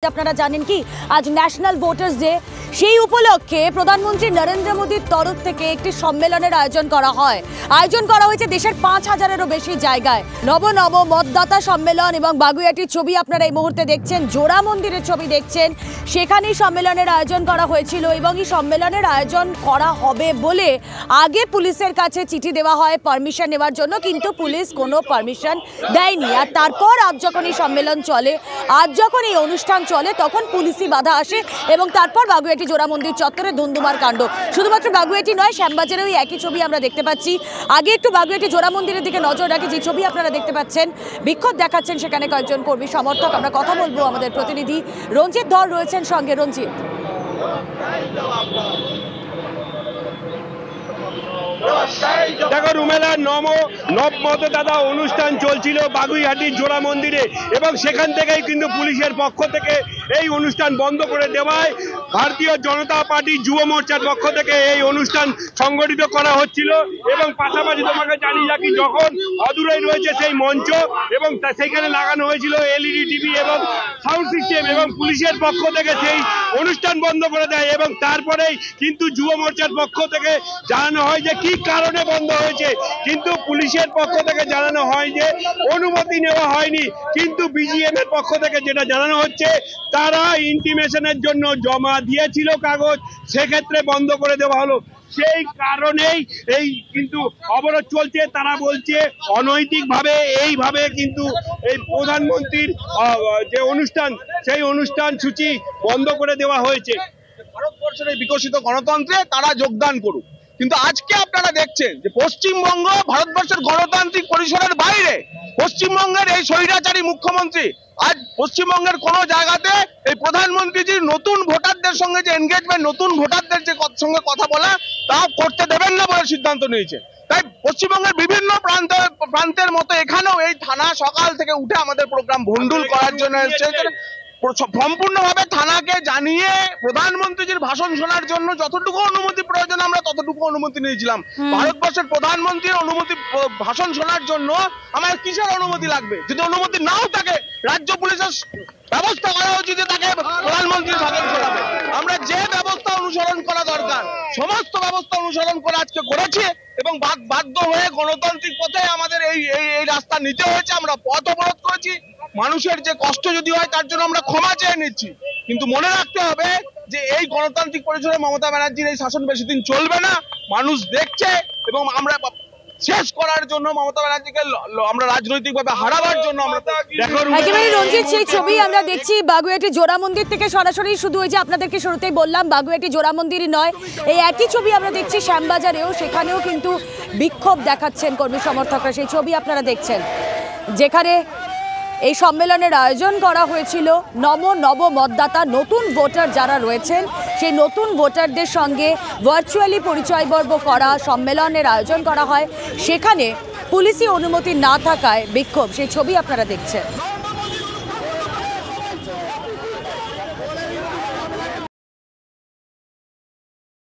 আপনারা জানেন কি আজ ন্যাশনাল ভোটার্স ডে, সেই উপলক্ষে প্রধানমন্ত্রী নরেন্দ্র মোদীর তরফ থেকে একটি সম্মেলনের আয়োজন করা হয়েছে দেশের ৫,০০০-এরও বেশি জায়গায়। নব মতদাতা সম্মেলন এবং বাগুইআটির ছবি আপনারা এই মুহূর্তে দেখছেন, জোড়া মন্দিরের ছবি দেখছেন, সেখানেই সম্মেলনের আয়োজন করা হয়েছিল এবং এই সম্মেলনের আয়োজন করা হবে বলে আগে পুলিশের কাছে চিঠি দেওয়া হয় পারমিশন নেওয়ার জন্য, কিন্তু পুলিশ কোনো পারমিশন দেয়নি। আর তারপর আজ যখন এই সম্মেলন চলে, আজ যখন এই অনুষ্ঠান চলে, তখন পুলিশি বাধা আসে এবং তারপর বাগুইআটি জোড়া মন্দির চত্বরে ধুন্ধুমার কাণ্ড। শুধুমাত্র বাগুইআটি নয়, শ্যামবাজারেও একই ছবি আমরা দেখতে পাচ্ছি। আগে একটু বাগুইআটি জোড়া মন্দিরের দিকে নজর রাখি, যে ছবি আপনারা দেখতে পাচ্ছেন, বিক্ষোভ দেখাচ্ছেন সেখানে কয়েকজন কর্মী সমর্থক। আমরা কথা বলবো, আমাদের প্রতিনিধি রঞ্জিত ধর রয়েছেন সঙ্গে। রঞ্জিত, দেখো রুমেলা নব মতদাতা অনুষ্ঠান চলছিল বাগুইআটির জোড়া মন্দিরে এবং সেখান থেকেই কিন্তু পুলিশের পক্ষ থেকে এই অনুষ্ঠান বন্ধ করে দেওয়ায় ভারতীয় জনতা পার্টি যুব মোর্চার পক্ষ থেকে এই অনুষ্ঠান সংগঠিত করা হচ্ছিল। এবং পাশাপাশি তোমাকে জানিয়ে রাখি, যখন অদূরেই রয়েছে সেই মঞ্চ এবং সেখানে লাগানো হয়েছিল এলইডি টিভি এবং সাউন্ড সিস্টেম, এবং পুলিশের পক্ষ থেকে সেই অনুষ্ঠান বন্ধ করে দেয়। এবং তারপরেই কিন্তু যুব মোর্চার পক্ষ থেকে জানানো হয় যে কি কারণে বন্ধ হয়েছে, কিন্তু পুলিশের পক্ষ থেকে জানানো হয় যে অনুমতি নেওয়া হয়নি। কিন্তু বিজিএম এর পক্ষ থেকে যেটা জানানো হচ্ছে, তারা ইন্টিমেশনের জন্য জমা দিয়েছিল কাগজ, সেক্ষেত্রে বন্ধ করে দেওয়া হলো। সেই কারণেই এই কিন্তু অবরোধ চলছে। তারা বলছে অনৈতিকভাবে এইভাবে কিন্তু এই প্রধানমন্ত্রীর যে অনুষ্ঠান, সেই অনুষ্ঠান সূচি বন্ধ করে দেওয়া হয়েছে। ভারতবর্ষের এই বিকশিত গণতন্ত্রে তারা যোগদান করুক, কিন্তু আজকে আপনারা দেখছেন যে পশ্চিমবঙ্গ ভারতবর্ষের গণতান্ত্রিক পরিসরের বাইরে। পশ্চিমবঙ্গের এই স্বৈরাচারী মুখ্যমন্ত্রী আজ পশ্চিমবঙ্গের কোন জায়গাতে এই প্রধানমন্ত্রীজির নতুন ভোটারদের সঙ্গে যে এনগেজমেন্ট, নতুন ভোটারদের যে সঙ্গে কথা বলা, তা করতে দেবেন না বলে সিদ্ধান্ত নিয়েছে। তাই পশ্চিমবঙ্গের বিভিন্ন প্রান্তের মতো এখানেও এই থানা সকাল থেকে উঠে আমাদের প্রোগ্রাম ভণ্ডুল করার জন্য এসেছে। সম্পূর্ণভাবে থানাকে জানিয়ে প্রধানমন্ত্রীজির ভাষণ শোনার জন্য যতটুকু অনুমতি প্রয়োজন আমরা ততটুকু অনুমতি নিয়েছিলাম। ভারতবর্ষের প্রধানমন্ত্রীর অনুমতি ভাষণ শোনার জন্য আমার কিসের অনুমতি লাগবে? যদি অনুমতি নাও থাকে, রাজ্য পুলিশের ব্যবস্থা করা উচিত তাকে প্রধানমন্ত্রীর ভাষণ শোনাবে। আমরা যে ব্যবস্থা অনুসরণ করা দরকার সমস্ত ব্যবস্থা অনুসরণ করে আজকে করেছি এবং বাধ্য হয়ে গণতান্ত্রিক পথে আমাদের এই রাস্তা নিতে হয়েছে। আমরা পথ অবরোধ করেছি, মানুষের যে কষ্ট যদি হয় তার জন্য আমরা ক্ষমা চেয়ে নিচ্ছি, কিন্তু মনে রাখতে হবে যে এই গণতান্ত্রিক পরিসরে মমতা ব্যানার্জির এই শাসন বেশি দিন চলবে না। মানুষ দেখছে এবং আমরা শেষ করার জন্য মমতা ব্যানার্জিকে আমরা রাজনৈতিকভাবে হারাবার জন্য আমরা একেবারে রঞ্জিত, সেই ছবি আমরা দেখছি বাগুইআটি জোড়া মন্দির থেকে সরাসরি। শুধু ওই যে আপনাদেরকে শুরুতেই বললাম, বাগুইআটি জোড়া মন্দিরই নয়, এই একই ছবি আমরা দেখছি শ্যামবাজারেও, সেখানেও কিন্তু বিক্ষোভ দেখাচ্ছেন কর্মী সমর্থকরা। সেই ছবি আপনারা দেখছেন, যেখানে এই সম্মেলনের আয়োজন করা হয়েছিল। নব মতদাতা নতুন ভোটার যারা রয়েছেন, সেই নতুন ভোটারদের সঙ্গে ভার্চুয়ালি পরিচয়পর্ব করা সম্মেলনের আয়োজন করা হয়। সেখানে পুলিশি অনুমতি না থাকায় বিক্ষোভ, সেই ছবি আপনারা দেখছেন।